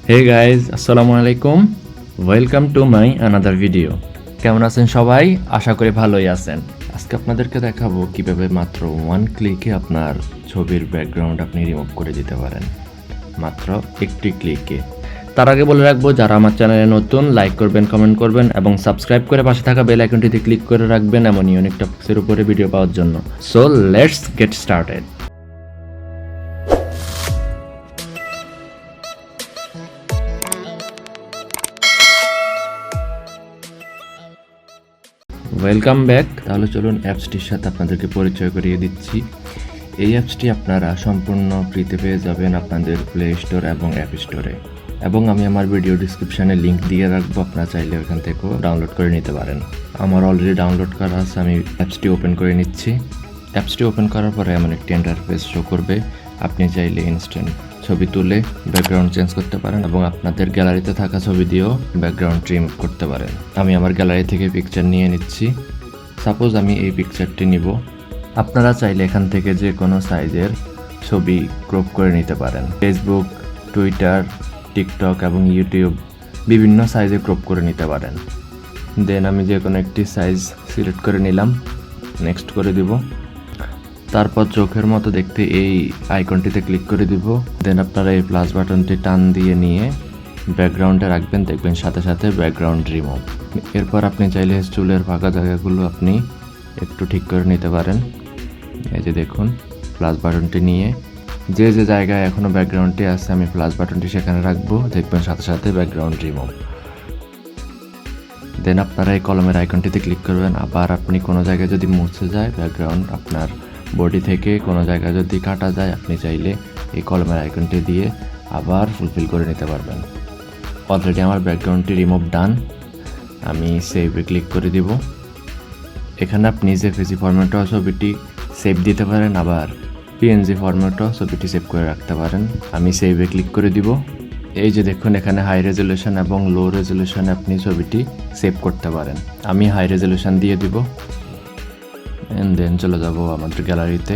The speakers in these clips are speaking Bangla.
হে গাইজ, আসসালামু আলাইকুম। Welcome to my another video. কেমন আছেন সবাই? আশা করি ভালোই আছেন। আজকে আপনাদেরকে দেখাবো কিভাবে মাত্র 1 ক্লিকে আপনার ছবির ব্যাকগ্রাউন্ড আপনি রিমুভ করে দিতে পারেন, মাত্র একটি ক্লিকে। তার আগে বলে রাখবো, যারা আমার চ্যানেলে নতুন, লাইক করবেন, কমেন্ট করবেন এবং সাবস্ক্রাইব করে পাশে থাকা বেল আইকনটিতে ক্লিক করে রাখবেন এমন ইউনিক টপিক্সের উপরে ভিডিও পাওয়ার জন্য। So let's get started. Welcome back. তাহলে চলুন অ্যাপসটির সাথে আপনাদেরকে পরিচয় করিয়ে দিচ্ছি। এই অ্যাপসটি আপনারা সম্পূর্ণ ফ্রিতে পেয়ে যাবেন আপনাদের প্লে স্টোর এবং অ্যাপ স্টোরে, এবং আমি আমার ভিডিও ডিসক্রিপশানে লিঙ্ক দিয়ে রাখবো, আপনারা চাইলে ওখান থেকেও ডাউনলোড করে নিতে পারেন। আমার অলরেডি ডাউনলোড করা আছে, আমি অ্যাপসটি ওপেন করে নিচ্ছি। অ্যাপসটি ওপেন করার পরে এমন একটি ইন্টারফেস শো করবে। আপনি চাইলে ইনস্ট্যান্ট ছবি তুলে ব্যাকগ্রাউন্ড চেঞ্জ করতে পারেন এবং আপনাদের গ্যালারিতে থাকা ছবি দিয়েও ব্যাকগ্রাউন্ড রিমুভ করতে পারেন। আমি আমার গ্যালারি থেকে পিকচার নিয়ে নিচ্ছি। সাপোজ আমি এই পিকচারটি নিব। আপনারা চাইলে এখান থেকে যে কোনো সাইজের ছবি ক্রপ করে নিতে পারেন। ফেসবুক, টুইটার, টিকটক এবং ইউটিউব বিভিন্ন সাইজে ক্রপ করে নিতে পারেন। দেন আমি যে কোনো একটি সাইজ সিলেক্ট করে নিলাম, নেক্সট করে দিব। তারপর চোখের মতো দেখতে এই আইকনটিতে ক্লিক করে দিব। দেন আপনারা এই প্লাস বাটনটি টান দিয়ে নিয়ে ব্যাকগ্রাউন্ডে রাখবেন, দেখবেন সাথে সাথে ব্যাকগ্রাউন্ড রিমুভ। এরপর আপনি চাইলে চুলের ফাঁকা জায়গাগুলো আপনি একটু ঠিক করে নিতে পারেন। এই যে দেখুন, প্লাস বাটনটি নিয়ে যে যে জায়গায় এখনও ব্যাকগ্রাউন্ডটি আছে আমি প্লাস বাটনটি সেখানে রাখবো, দেখবেন সাথে সাথে ব্যাকগ্রাউন্ড রিমুভ। দেন আপনারা এই কলমের আইকনটিতে ক্লিক করবেন। আবার আপনি কোনো জায়গায় যদি মুছে যায় ব্যাকগ্রাউন্ড, আপনার বডি থেকে কোনো জায়গায় যদি কাটা যায়, আপনি চাইলে এই কলমের আইকনটি দিয়ে আবার ফুলফিল করে নিতে পারবেন। অলরেডি আমার ব্যাকগ্রাউন্ডটি রিমুভ ডান। আমি সেভে ক্লিক করে দিব। এখানে আপনি জেপিজি ফরম্যাটেও ছবিটি সেভ দিতে পারেন, আবার পিএনজি ফরম্যাটেও ছবিটি সেভ করে রাখতে পারেন। আমি সেভে ক্লিক করে দিব। এই যে দেখুন, এখানে হাই রেজলিউশন এবং লো রেজলিউশনে আপনি ছবিটি সেভ করতে পারেন। আমি হাই রেজলিউশন দিয়ে দিব। এন্ড দেন চলে যাব আমাদের গ্যালারিতে।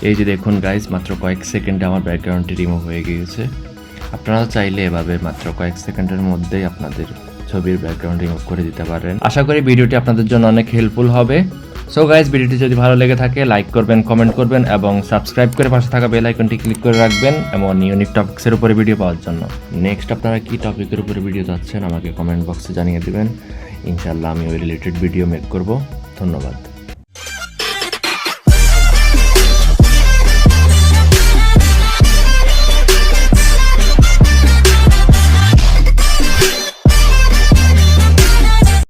এই যে দেখুন গাইজ, মাত্র কয়েক সেকেন্ডে আমার ব্যাকগ্রাউন্ডটি রিমুভ হয়ে গিয়েছে। আপনারা চাইলে এভাবে মাত্র কয়েক সেকেন্ডের মধ্যেই আপনাদের ছবির ব্যাকগ্রাউন্ড রিমুভ করে দিতে পারেন। আশা করি ভিডিওটি আপনাদের জন্য অনেক হেল্পফুল হবে। সো গাইজ, ভিডিওটি যদি ভালো লেগে থাকে লাইক করবেন, কমেন্ট করবেন এবং সাবস্ক্রাইব করে পাশে থাকা বেল আইকনটি ক্লিক করে রাখবেন এমন ইউনিক টপিক্সের উপরে ভিডিও পাওয়ার জন্য। নেক্সট আপনারা কী টপিকের উপরে ভিডিও চাচ্ছেন আমাকে কমেন্ট বক্সে জানিয়ে দেবেন। ইনশাআল্লাহ আমি ওই রিলেটেড ভিডিও মেক করব। ধন্যবাদ।